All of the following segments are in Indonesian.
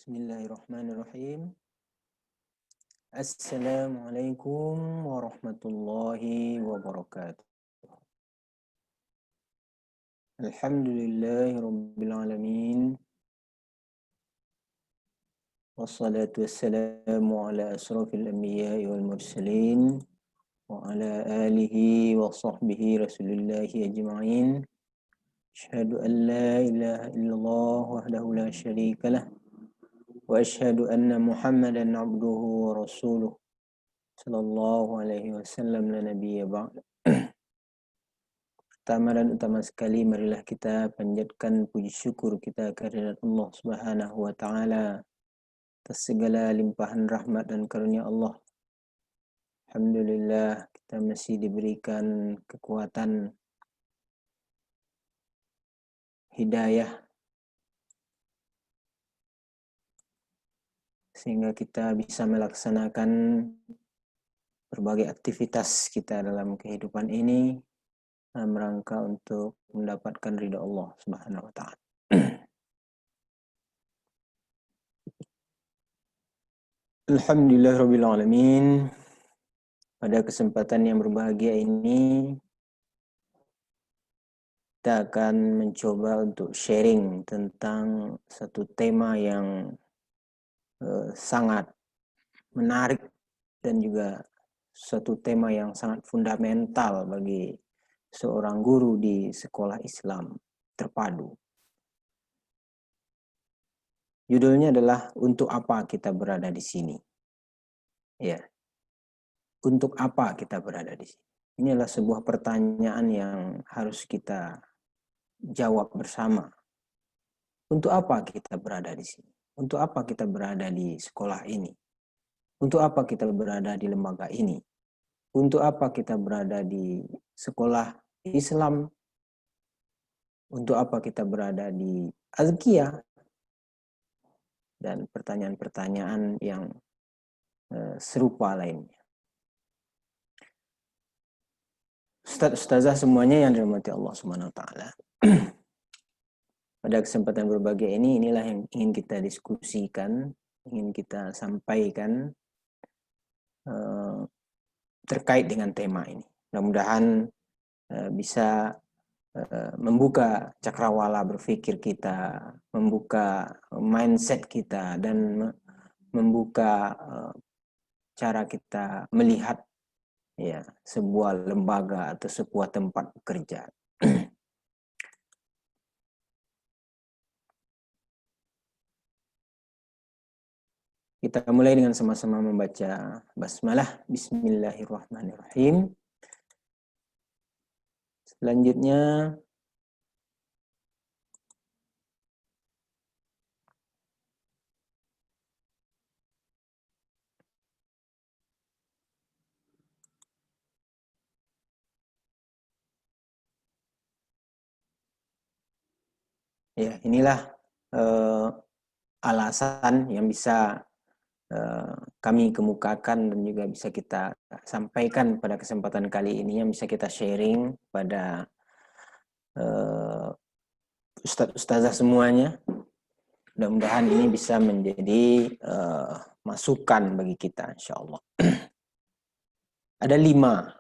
Bismillahirrahmanirrahim. Assalamualaikum warahmatullahi wabarakatuh. Alhamdulillahi rabbil alamin. Wassalatu wassalamu ala asrafil anbiya'i wal mursalin wa ala alihi wa sahbihi rasulillahi ajma'in. Asyhadu an la ilaha illallah wahdahu la syarika lah wa asyhadu anna Muhammadan abduhu wa rasuluh sallallahu alaihi wasallam la nabiyya ba'da. Pertama dan utama sekali marilah kita panjatkan puji syukur kita kehadirat Allah Subhanahu wa taala atas segala limpahan rahmat dan karunia Allah. Alhamdulillah kita masih diberikan kekuatan hidayah sehingga kita bisa melaksanakan berbagai aktivitas kita dalam kehidupan ini dalam rangka untuk mendapatkan ridha Allah Subhanahu wa taala. Alhamdulillahirabbil alamin. Pada kesempatan yang berbahagia ini kita akan mencoba untuk sharing tentang satu tema yang sangat menarik dan juga suatu tema yang sangat fundamental bagi seorang guru di sekolah Islam terpadu. Judulnya adalah untuk apa kita berada di sini. Ya. Untuk apa kita berada di sini? Ini adalah sebuah pertanyaan yang harus kita jawab bersama. Untuk apa kita berada di sini? Untuk apa kita berada di sekolah ini? Untuk apa kita berada di lembaga ini? Untuk apa kita berada di sekolah Islam? Untuk apa kita berada di Azkiyah? Dan pertanyaan-pertanyaan yang serupa lainnya. Ustaz-ustazah semuanya yang dirahmati Allah Subhanahu wa taala. Pada kesempatan berbahagia ini, inilah yang ingin kita diskusikan, ingin kita sampaikan terkait dengan tema ini. Mudah-mudahan bisa membuka cakrawala berpikir kita, membuka mindset kita, dan membuka cara kita melihat ya sebuah lembaga atau sebuah tempat bekerja. Kita mulai dengan sama-sama membaca basmalah. Bismillahirrahmanirrahim. Selanjutnya ya inilah alasan yang bisa kami kemukakan dan juga bisa kita sampaikan pada kesempatan kali ini, yang bisa kita sharing pada ustaz-ustazah semuanya. Mudah-mudahan ini bisa menjadi masukan bagi kita, insya Allah. Ada lima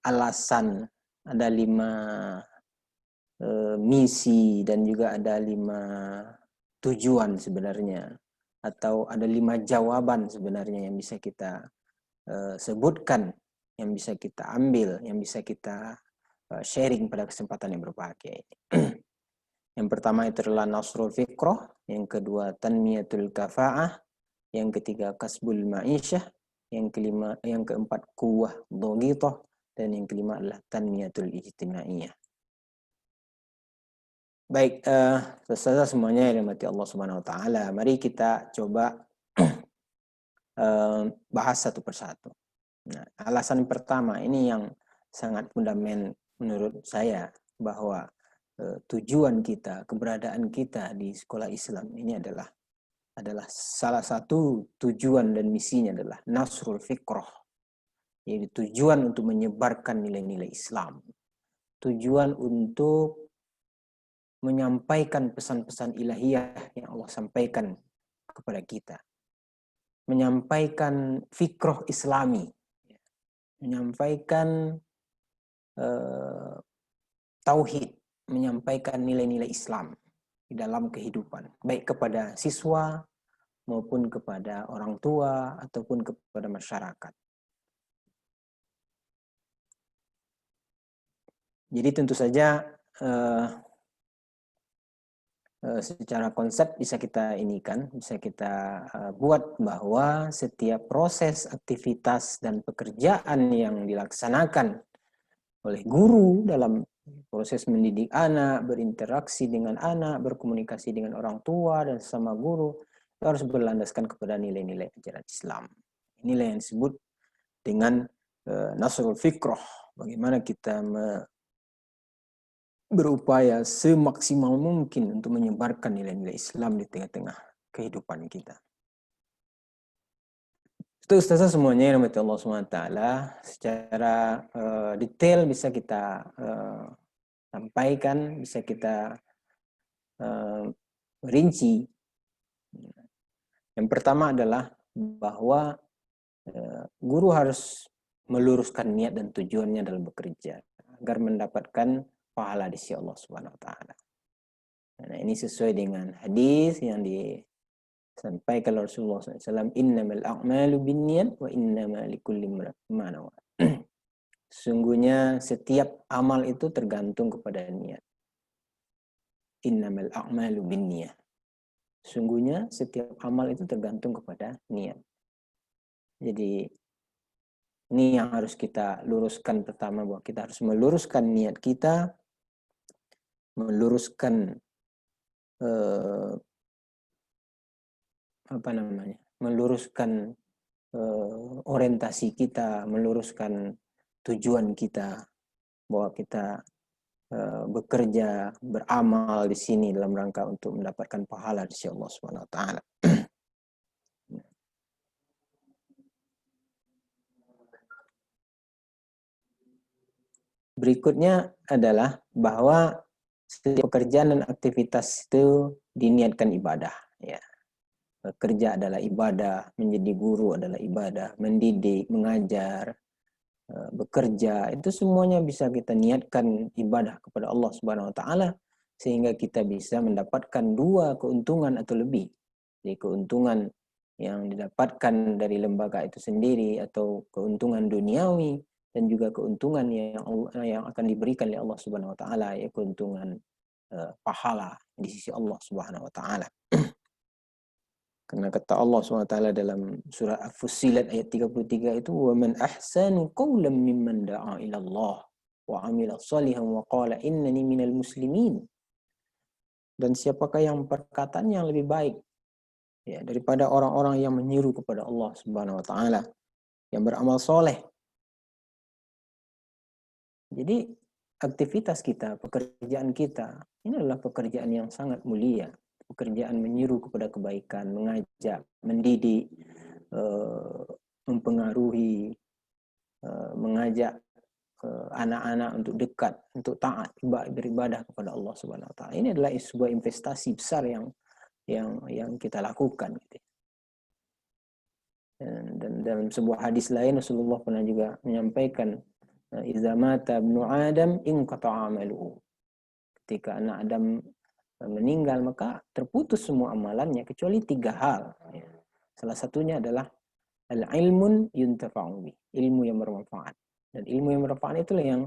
alasan, ada 5 misi, dan juga ada 5 tujuan sebenarnya, atau ada 5 jawaban sebenarnya yang bisa kita sebutkan, yang bisa kita ambil, yang bisa kita sharing pada kesempatan yang berbahagia ini. Yang pertama itu adalah nasrul fikrah, yang kedua tanmiyatul kafa'ah, yang ketiga kasbul ma'isyah, yang keempat quwwah dhaghithah, dan yang kelima adalah tanmiyatul ijtimaiyah. Baik, saudara semuanya yang dirahmati Allah Subhanahu wa taala, mari kita coba bahas satu persatu. Nah, alasan pertama ini yang sangat fundamental menurut saya, bahwa tujuan kita, keberadaan kita di sekolah Islam ini adalah salah satu tujuan dan misinya adalah nasrul fikrah, yaitu tujuan untuk menyebarkan nilai-nilai Islam, tujuan untuk menyampaikan pesan-pesan ilahiyah yang Allah sampaikan kepada kita, menyampaikan fikroh Islami, menyampaikan tauhid, menyampaikan nilai-nilai Islam di dalam kehidupan, baik kepada siswa maupun kepada orang tua ataupun kepada masyarakat. Jadi tentu saja secara konsep bisa kita bisa kita buat bahwa setiap proses, aktivitas, dan pekerjaan yang dilaksanakan oleh guru dalam proses mendidik anak, berinteraksi dengan anak, berkomunikasi dengan orang tua dan sesama guru, itu harus berlandaskan kepada nilai-nilai ajaran Islam. Inilah yang disebut dengan nasrul fikroh, bagaimana kita berupaya semaksimal mungkin untuk menyebarkan nilai-nilai Islam di tengah-tengah kehidupan kita. Itu Ustazah semuanya yang rahmati Allah SWT. Secara detail bisa kita sampaikan, bisa kita rinci. Yang pertama adalah bahwa guru harus meluruskan niat dan tujuannya dalam bekerja agar mendapatkan pahala di sisi Allah Subhanahu wa taala. Nah, ini sesuai dengan hadis yang disampaikan Rasulullah SAW, innamal a'malu binniyat wa innama likulli imrin ma nawa. Sungguhnya setiap amal itu tergantung kepada niat. Innamal a'malu binniyat. Sungguhnya setiap amal itu tergantung kepada niat. Jadi ini yang harus kita luruskan pertama, bahwa kita harus meluruskan niat kita, meluruskan meluruskan orientasi kita, meluruskan tujuan kita, bahwa kita bekerja, beramal di sini dalam rangka untuk mendapatkan pahala di sisi Allah Subhanahu wa taala. Berikutnya adalah bahwa setiap pekerjaan dan aktivitas itu diniatkan ibadah, ya. Kerja adalah ibadah, menjadi guru adalah ibadah, mendidik, mengajar, bekerja, itu semuanya bisa kita niatkan ibadah kepada Allah Subhanahu wa taala, sehingga kita bisa mendapatkan dua keuntungan atau lebih. Jadi keuntungan yang didapatkan dari lembaga itu sendiri atau keuntungan duniawi, dan juga keuntungan yang akan diberikan oleh Allah Subhanahu wa taala, ya keuntungan pahala di sisi Allah Subhanahu wa taala. Karena kata Allah SWT dalam surah Fussilat ayat 33 itu, wa man ahsanu qawlan mimman da'a ila Allah wa amila shalihan wa qala innani minal muslimin. Dan siapakah yang perkataan yang lebih baik, ya, daripada orang-orang yang menyeru kepada Allah Subhanahu wa taala, yang beramal soleh. Jadi aktivitas kita, pekerjaan kita, ini adalah pekerjaan yang sangat mulia. Pekerjaan menyeru kepada kebaikan, mengajak, mendidik, mempengaruhi, mengajak anak-anak untuk dekat, untuk taat, beribadah kepada Allah Subhanahu wa taala. Ini adalah sebuah investasi besar yang kita lakukan, gitu. Dan dalam sebuah hadis lain Rasulullah pernah juga menyampaikan, idza mata ibnu Adam inqata'a amaluhu. Ketika anak Adam meninggal, maka terputus semua amalannya kecuali 3 hal. Salah satunya adalah al-ilmun yuntafa'u bi, ilmu yang bermanfaat. Dan ilmu yang bermanfaat itulah yang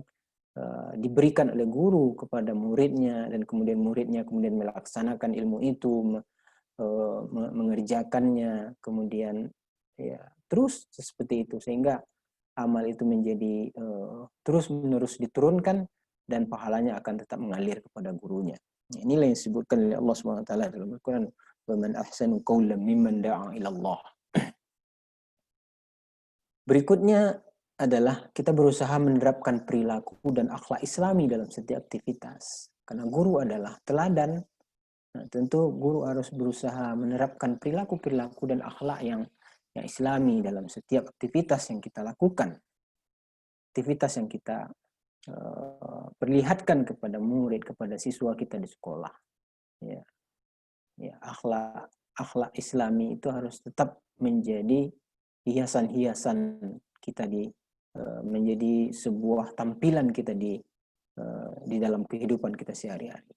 diberikan oleh guru kepada muridnya, dan kemudian muridnya kemudian melaksanakan ilmu itu, mengerjakannya, kemudian ya terus seperti itu, sehingga amal itu menjadi terus-menerus diturunkan dan pahalanya akan tetap mengalir kepada gurunya. Inilah yang disebutkan oleh Allah SWT dalam Al-Quran, wa man ahsanu qawlan mimman da'a ila Allah. Berikutnya adalah kita berusaha menerapkan perilaku dan akhlak Islami dalam setiap aktivitas. Karena guru adalah teladan, nah, tentu guru harus berusaha menerapkan perilaku-perilaku dan akhlak yang Islami dalam setiap aktivitas yang kita lakukan, aktivitas yang kita perlihatkan kepada murid, kepada siswa kita di sekolah. Ya, ya, akhlak Islami itu harus tetap menjadi hiasan-hiasan kita menjadi sebuah tampilan kita di dalam kehidupan kita sehari-hari.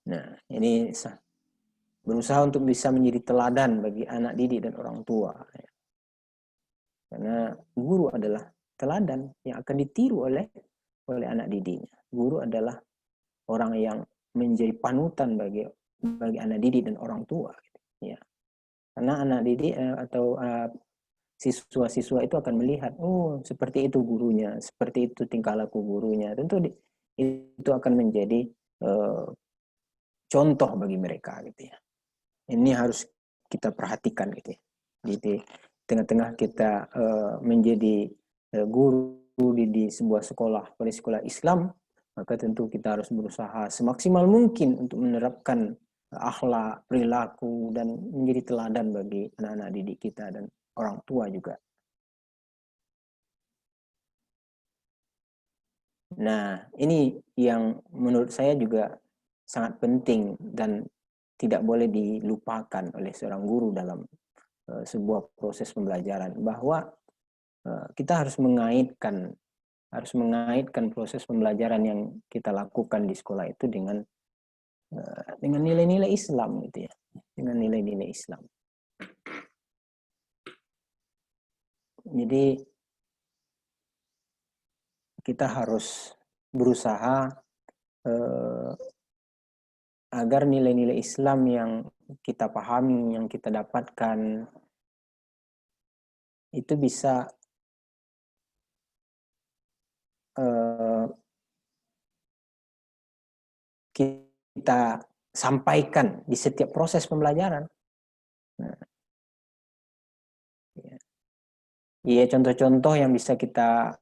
Nah, ini berusaha untuk bisa menjadi teladan bagi anak didik dan orang tua. Karena guru adalah teladan yang akan ditiru oleh anak didiknya. Guru adalah orang yang menjadi panutan bagi anak didik dan orang tua. Ya. Karena anak didik atau siswa-siswa itu akan melihat, oh seperti itu gurunya, seperti itu tingkah laku gurunya. Tentu itu akan menjadi contoh bagi mereka gitu ya. Ini harus kita perhatikan gitu ya. Di tengah-tengah kita menjadi guru di sebuah sekolah, pada sekolah Islam, maka tentu kita harus berusaha semaksimal mungkin untuk menerapkan akhlak, perilaku, dan menjadi teladan bagi anak-anak didik kita dan orang tua juga. Nah, ini yang menurut saya juga sangat penting dan tidak boleh dilupakan oleh seorang guru dalam sebuah proses pembelajaran, bahwa kita harus mengaitkan proses pembelajaran yang kita lakukan di sekolah itu dengan nilai-nilai Islam gitu ya, dengan nilai-nilai Islam. Jadi kita harus berusaha agar nilai-nilai Islam yang kita pahami, yang kita dapatkan, itu bisa kita sampaikan di setiap proses pembelajaran. Nah, ya, contoh-contoh yang bisa kita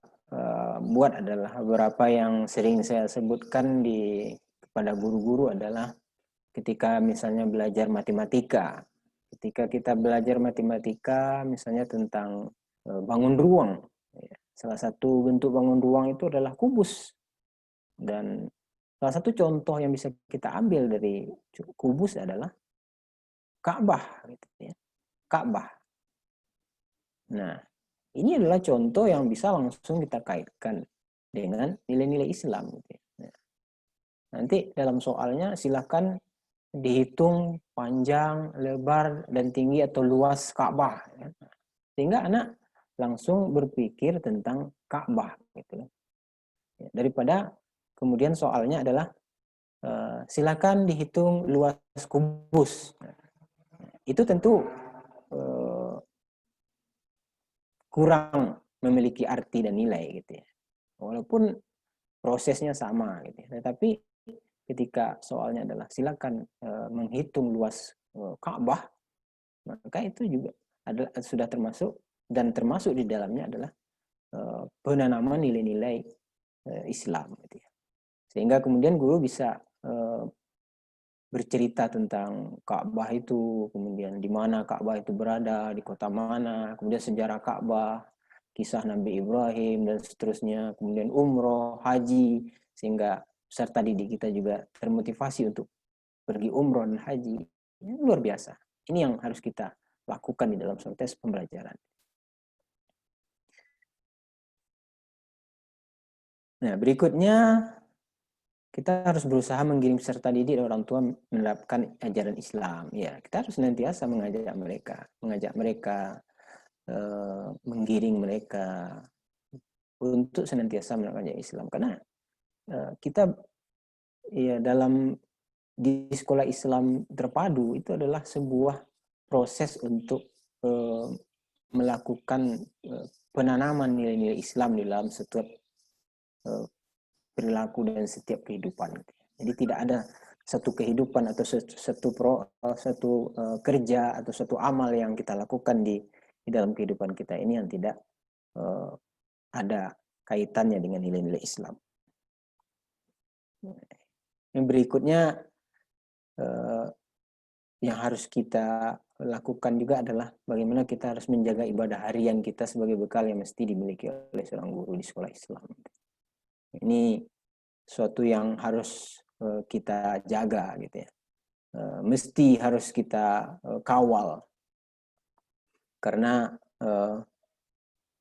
buat adalah beberapa yang sering saya sebutkan kepada guru-guru adalah ketika misalnya belajar matematika. Ketika kita belajar matematika, misalnya tentang bangun ruang. Salah satu bentuk bangun ruang itu adalah kubus. Dan salah satu contoh yang bisa kita ambil dari kubus adalah Ka'bah. Gitu ya. Ka'bah. Nah, ini adalah contoh yang bisa langsung kita kaitkan dengan nilai-nilai Islam. Gitu ya. Nah, nanti dalam soalnya silahkan dihitung panjang, lebar, dan tinggi atau luas Ka'bah. Ya. Sehingga anak langsung berpikir tentang Ka'bah. Gitu. Ya, daripada kemudian soalnya adalah silakan dihitung luas kubus. Itu tentu kurang memiliki arti dan nilai gitu ya. Walaupun prosesnya sama gitu ya. Tetapi ketika soalnya adalah silakan menghitung luas Ka'bah, maka itu juga adalah sudah termasuk di dalamnya adalah penanaman nilai-nilai Islam gitu ya. Sehingga kemudian guru bisa bercerita tentang Ka'bah itu, kemudian di mana Ka'bah itu berada, di kota mana, kemudian sejarah Ka'bah, kisah Nabi Ibrahim, dan seterusnya, kemudian umroh, haji, sehingga peserta didik kita juga termotivasi untuk pergi umroh dan haji. Ini luar biasa. Ini yang harus kita lakukan di dalam proses pembelajaran. Nah, berikutnya kita harus berusaha menggiring peserta didik dan orang tua menerapkan ajaran Islam. Ya, kita harus senantiasa mengajak mereka, menggiring mereka untuk senantiasa menerapkan ajaran Islam. Karena kita ya di sekolah Islam terpadu itu adalah sebuah proses untuk melakukan penanaman nilai-nilai Islam di dalam setiap perilaku dan setiap kehidupan. Jadi tidak ada satu kehidupan atau satu kerja atau satu amal yang kita lakukan di dalam kehidupan kita ini yang tidak ada kaitannya dengan nilai-nilai Islam. Yang berikutnya yang harus kita lakukan juga adalah bagaimana kita harus menjaga ibadah harian kita sebagai bekal yang mesti dimiliki oleh seorang guru di sekolah Islam. Ini suatu yang harus kita jaga gitu ya. Mesti harus kita kawal, karena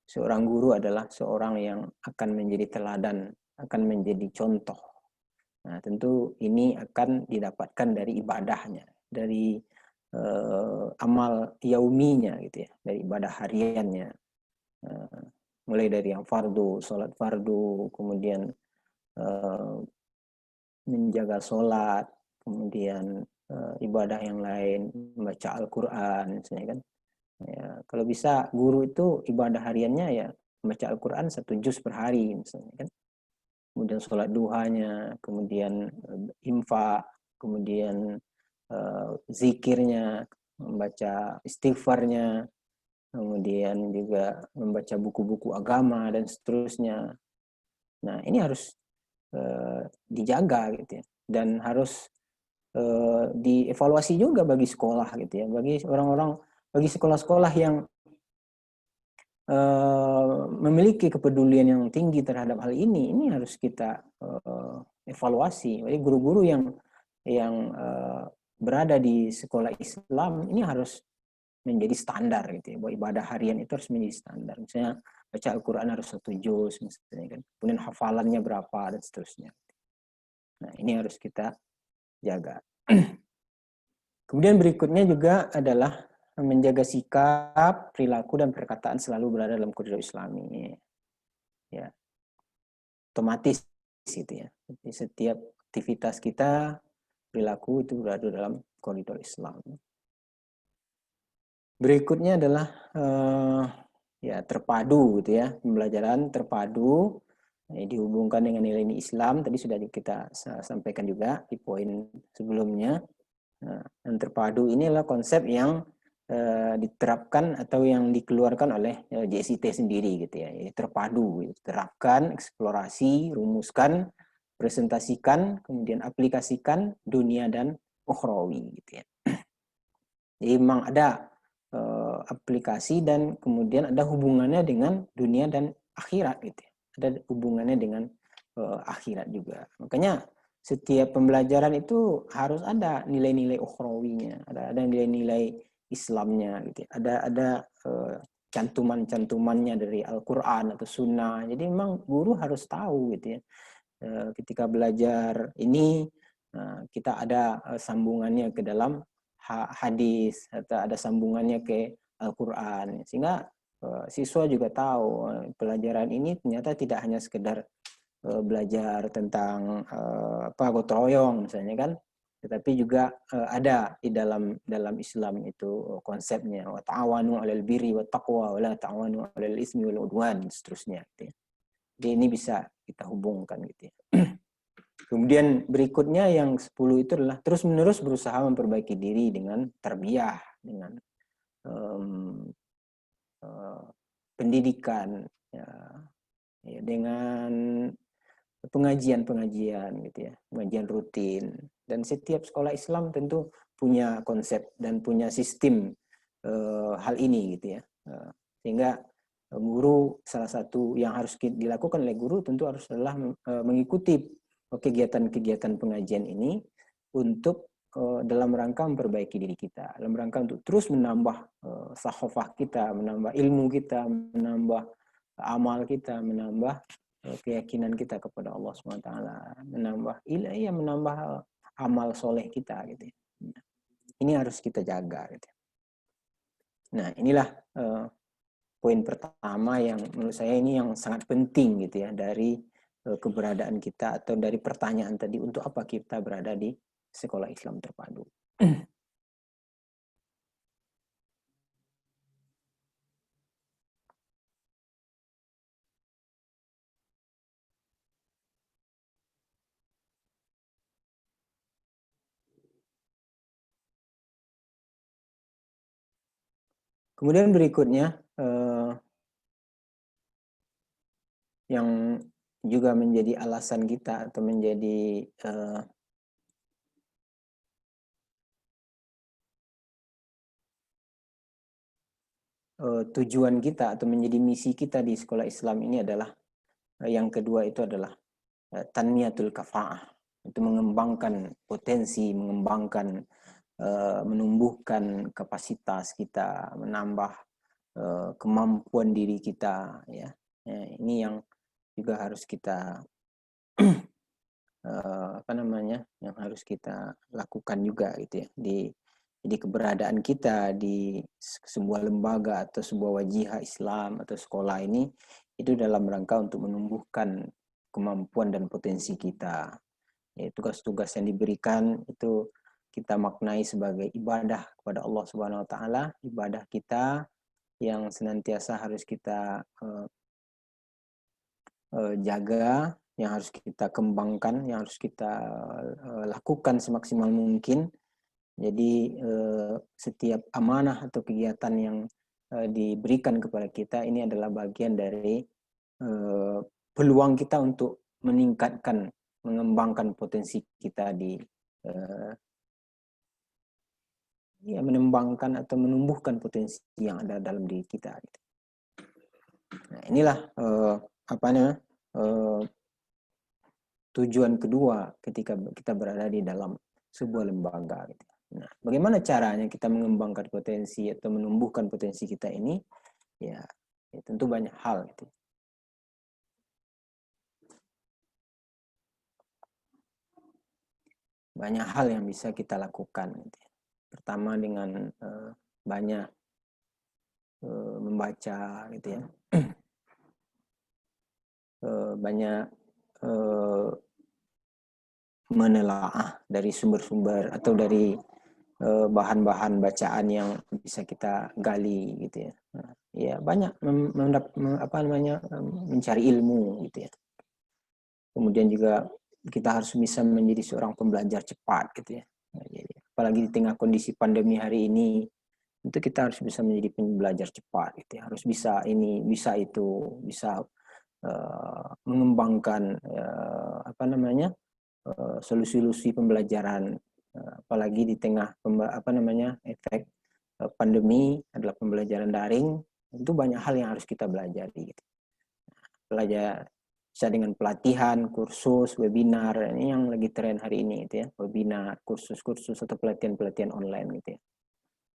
seorang guru adalah seorang yang akan menjadi teladan, akan menjadi contoh. Nah, tentu ini akan didapatkan dari ibadahnya, dari amal yauminya gitu ya, dari ibadah hariannya. Mulai dari yang fardu, sholat fardu, kemudian menjaga sholat, kemudian ibadah yang lain, membaca Al-Quran, misalnya kan. Ya, kalau bisa guru itu ibadah hariannya ya membaca Al-Quran 1 juz per hari, misalnya kan. Kemudian sholat duhanya, kemudian infak, kemudian zikirnya, membaca istighfarnya, kemudian juga membaca buku-buku agama dan seterusnya. Nah, ini harus dijaga gitu ya, dan harus dievaluasi juga bagi sekolah gitu ya, bagi orang-orang, bagi sekolah-sekolah yang memiliki kepedulian yang tinggi terhadap hal ini harus kita evaluasi. Jadi guru-guru yang berada di sekolah Islam ini harus menjadi standar gitu ya, bahwa ibadah harian itu harus menjadi standar. Misalnya baca Al-Quran harus 1 juz misalnya kan, kemudian hafalannya berapa dan seterusnya. Nah, ini harus kita jaga. Kemudian berikutnya juga adalah menjaga sikap, perilaku, dan perkataan selalu berada dalam koridor Islami. Ya, otomatis gitu ya. Jadi setiap aktivitas kita, perilaku itu berada dalam koridor Islam. Berikutnya adalah ya terpadu gitu ya, pembelajaran terpadu dihubungkan dengan nilai Islam. Tadi sudah kita sampaikan juga di poin sebelumnya. Nah, dan terpadu ini adalah konsep yang diterapkan atau yang dikeluarkan oleh JCT sendiri gitu ya. Jadi terpadu, terapkan, eksplorasi, rumuskan, presentasikan, kemudian aplikasikan dunia dan ukhrawi gitu ya. Jadi memang ada aplikasi dan kemudian ada hubungannya dengan dunia dan akhirat gitu ya. Ada hubungannya dengan akhirat juga. Makanya setiap pembelajaran itu harus ada nilai-nilai ukhrawinya, ada nilai-nilai Islamnya gitu ya. Ada cantuman-cantumannya dari Al-Qur'an atau sunnah. Jadi memang guru harus tahu gitu ya. Ketika belajar ini kita ada sambungannya ke dalam hadis atau ada sambungannya ke Al-Qur'an, sehingga siswa juga tahu pelajaran ini ternyata tidak hanya sekedar belajar tentang gotong royong misalnya kan, tetapi juga ada di dalam Islam itu konsepnya wa ta'awanu 'alal birri wat taqwa wa la ta'awanu 'alal ismi wal 'udwan seterusnya gitu ya. Jadi ini bisa kita hubungkan gitu ya. Kemudian berikutnya yang 10 itu adalah terus-menerus berusaha memperbaiki diri dengan tarbiyah, dengan pendidikan, ya, dengan pengajian-pengajian gitu ya, pengajian rutin. Dan setiap sekolah Islam tentu punya konsep dan punya sistem hal ini gitu ya. Sehingga guru, salah satu yang harus dilakukan oleh guru tentu harus adalah mengikuti kegiatan-kegiatan pengajian ini untuk dalam rangka memperbaiki diri kita, dalam rangka untuk terus menambah sakhofah kita, menambah ilmu kita, menambah amal kita, menambah keyakinan kita kepada Allah SWT, menambah amal soleh kita gitu. Ini harus kita jaga gitu. Nah, inilah poin pertama yang menurut saya ini yang sangat penting gitu ya, dari keberadaan kita atau dari pertanyaan tadi, untuk apa kita berada di sekolah Islam terpadu. Kemudian berikutnya yang juga menjadi alasan kita atau menjadi tujuan kita atau menjadi misi kita di sekolah Islam ini adalah yang kedua itu adalah tanmiyatul kafa'ah, itu mengembangkan potensi, mengembangkan menumbuhkan kapasitas kita, menambah kemampuan diri kita, ya. Ini yang juga harus kita yang harus kita lakukan juga gitu ya. Jadi keberadaan kita di sebuah lembaga atau sebuah wajihah Islam atau sekolah ini itu dalam rangka untuk menumbuhkan kemampuan dan potensi kita. Ya, tugas-tugas yang diberikan itu kita maknai sebagai ibadah kepada Allah Subhanahu wa taala, ibadah kita yang senantiasa harus kita jaga, yang harus kita kembangkan, yang harus kita lakukan semaksimal mungkin. Jadi setiap amanah atau kegiatan yang diberikan kepada kita ini adalah bagian dari peluang kita untuk meningkatkan, mengembangkan potensi kita di mengembangkan atau menumbuhkan potensi yang ada dalam diri kita. Nah, inilah tujuan kedua ketika kita berada di dalam sebuah lembaga. Gitu. Nah, bagaimana caranya kita mengembangkan potensi atau menumbuhkan potensi kita ini? Ya tentu banyak hal. Gitu. Banyak hal yang bisa kita lakukan. Gitu. Pertama dengan banyak membaca, gitu ya. Banyak menelaah dari sumber-sumber atau dari bahan-bahan bacaan yang bisa kita gali, gitu ya. Nah, ya banyak mencari ilmu, gitu ya. Kemudian juga kita harus bisa menjadi seorang pembelajar cepat, gitu ya. Nah, jadi, apalagi di tengah kondisi pandemi hari ini, itu kita harus bisa menjadi pembelajar cepat, gitu ya. Harus bisa ini, bisa itu, bisa mengembangkan solusi-solusi pembelajaran, apalagi di tengah efek pandemi adalah pembelajaran daring. Itu banyak hal yang harus kita pelajari, gitu. Belajar bisa dengan pelatihan, kursus, webinar, ini yang lagi tren hari ini, gitu ya. Webinar, kursus-kursus atau pelatihan-pelatihan online, gitu ya.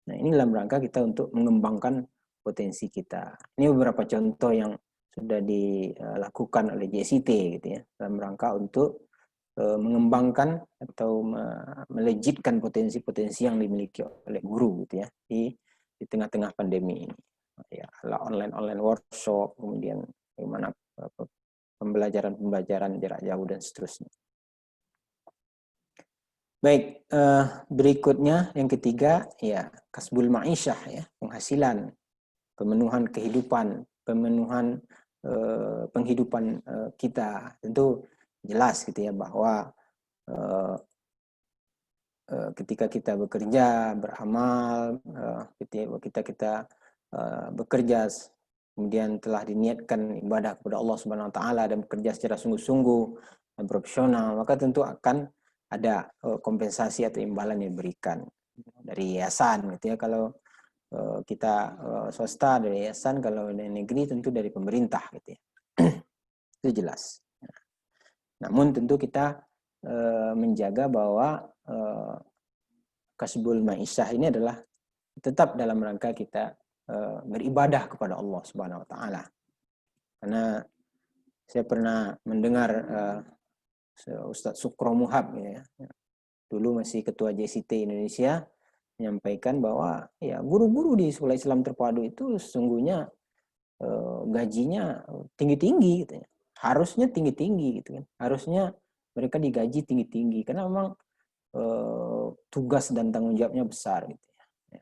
Nah, ini dalam rangka kita untuk mengembangkan potensi kita. Ini beberapa contoh yang sudah dilakukan oleh JCT, gitu ya, dalam rangka untuk mengembangkan atau melejitkan potensi-potensi yang dimiliki oleh guru, gitu ya, di tengah-tengah pandemi ini. Ya, online workshop, kemudian bagaimana pembelajaran jarak jauh dan seterusnya. Baik, berikutnya yang ketiga, ya kasbul ma'isyah, ya, penghasilan, pemenuhan kehidupan, pemenuhan penghidupan kita. Tentu jelas, gitu ya, bahwa ketika kita bekerja, beramal, ketika kita bekerja, kemudian telah diniatkan ibadah kepada Allah Subhanahu wa taala dan bekerja secara sungguh-sungguh dan profesional, maka tentu akan ada kompensasi atau imbalan yang diberikan dari yayasan, gitu ya. Kalau kita swasta dari yayasan, kalau dari negeri tentu dari pemerintah, gitu ya. Itu jelas. Namun tentu kita menjaga bahwa kasbul ma'isyah ini adalah tetap dalam rangka kita beribadah kepada Allah Subhanahu wa taala. Karena saya pernah mendengar Ustadz Sukro Muhab, ya, dulu masih ketua JCT Indonesia, menyampaikan bahwa ya guru-guru di sekolah Islam terpadu itu sesungguhnya gajinya tinggi-tinggi, gitu ya. Harusnya tinggi-tinggi, gitu kan. Harusnya mereka digaji tinggi-tinggi karena memang tugas dan tanggung jawabnya besar, gitu ya.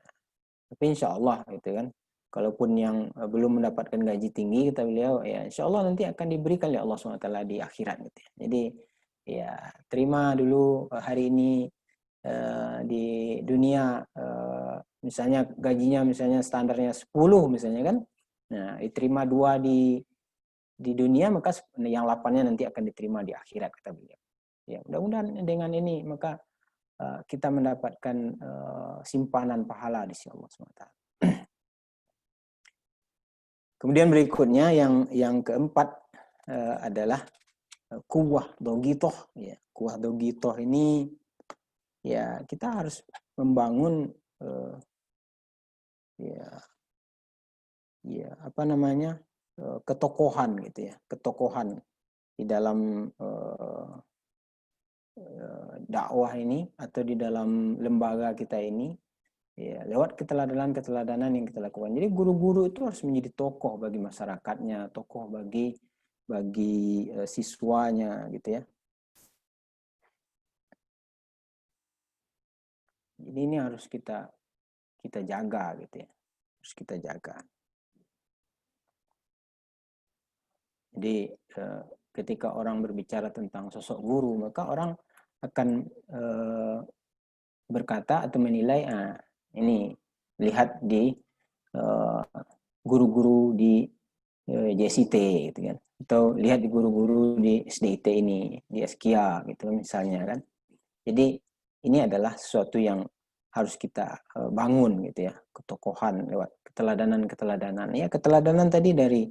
Tapi insya Allah, gitu kan, kalaupun yang belum mendapatkan gaji tinggi, kata beliau, ya insya Allah nanti akan diberikan oleh Allah SWT di akhirat, gitu ya. Jadi ya terima dulu hari ini di dunia, misalnya gajinya misalnya standarnya 10 misalnya kan, nah diterima 2 di dunia, maka yang 8-nya nanti akan diterima di akhirat, kata beliau. Ya mudah-mudahan dengan ini maka kita mendapatkan simpanan pahala di sisi Allah SWT. Kemudian berikutnya yang keempat adalah kuwah dogitoh. Ya, kuwah dogitoh ini ya kita harus membangun apa namanya ketokohan gitu ya, ketokohan di dalam dakwah ini atau di dalam lembaga kita ini. Ya, lewat keteladanan-keteladanan yang kita lakukan. Jadi guru-guru itu harus menjadi tokoh bagi masyarakatnya, tokoh bagi siswanya gitu ya. Jadi ini harus kita jaga gitu ya. Harus kita jaga. Jadi ketika orang berbicara tentang sosok guru, maka orang akan berkata atau menilai, ini lihat di guru-guru di JCT gitu kan, atau lihat di guru-guru di SDIT ini, di SKIA gitu misalnya kan. Jadi ini adalah sesuatu yang harus kita bangun gitu ya, ketokohan lewat keteladanan. Ya, keteladanan tadi dari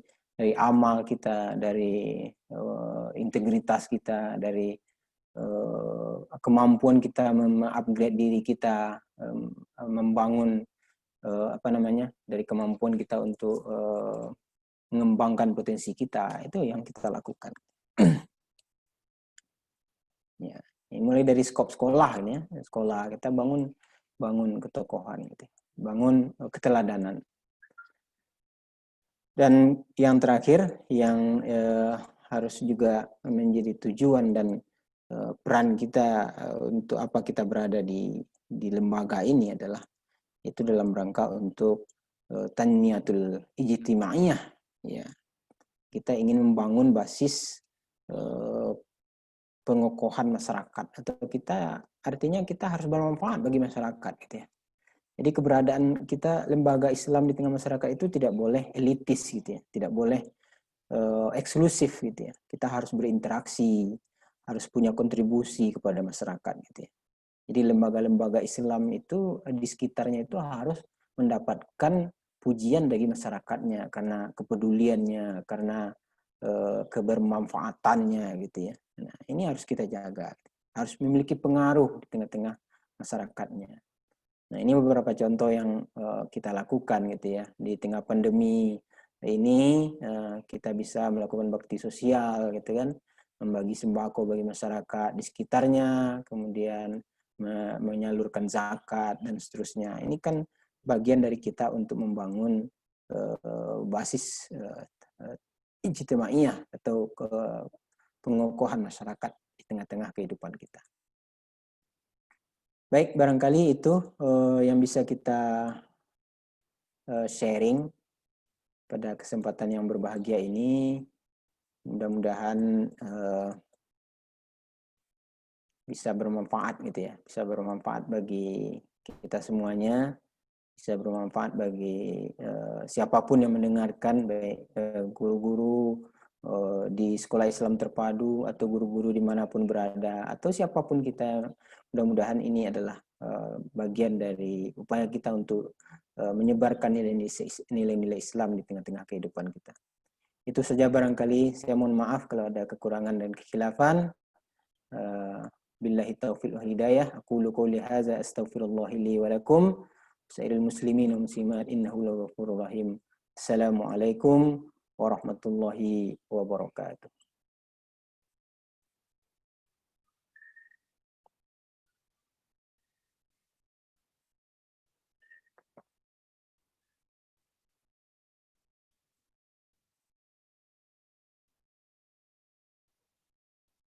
amal kita, dari integritas kita, dari kemampuan kita mengupgrade diri kita, membangun dari kemampuan kita untuk mengembangkan potensi kita, itu yang kita lakukan. Ya, mulai dari skop sekolah ini ya, sekolah kita bangun ketokohan gitu, bangun keteladanan. Dan yang terakhir yang harus juga menjadi tujuan dan peran kita untuk apa kita berada di lembaga ini adalah itu dalam rangka untuk tanmiyatul ijtimaiyah, ya. Kita ingin membangun basis pengokohan masyarakat, atau artinya kita harus bermanfaat bagi masyarakat gitu ya. Jadi keberadaan kita lembaga Islam di tengah masyarakat itu tidak boleh elitis gitu ya, tidak boleh eksklusif gitu ya. Kita harus berinteraksi, harus punya kontribusi kepada masyarakat gitu ya. Jadi lembaga-lembaga Islam itu di sekitarnya itu harus mendapatkan pujian dari masyarakatnya karena kepeduliannya, karena kebermanfaatannya gitu ya. Nah, ini harus kita jaga. Harus memiliki pengaruh di tengah-tengah masyarakatnya. Nah, ini beberapa contoh yang kita lakukan gitu ya. Di tengah pandemi ini kita bisa melakukan bakti sosial gitu kan, membagi sembako bagi masyarakat di sekitarnya, kemudian menyalurkan zakat dan seterusnya. Ini kan bagian dari kita untuk membangun basis ijtimaiyah atau pengokohan masyarakat di tengah-tengah kehidupan kita. Baik, barangkali itu yang bisa kita sharing pada kesempatan yang berbahagia ini. Mudah-mudahan bisa bermanfaat gitu ya, bisa bermanfaat bagi kita semuanya, bisa bermanfaat bagi siapapun yang mendengarkan, baik guru-guru di sekolah Islam terpadu atau guru-guru dimanapun berada, atau siapapun kita. Mudah-mudahan ini adalah bagian dari upaya kita untuk menyebarkan nilai-nilai Islam di tengah-tengah kehidupan kita. Itu saja barangkali. Saya mohon maaf kalau ada kekurangan dan kekhilafan. Billahi taufiq wal hidayah. Aqulu qouli hadza astaghfirullah li wa lakum. Sairil muslimin wa muslimat innahu laghafurur rahim. Assalamualaikum warahmatullahi wabarakatuh.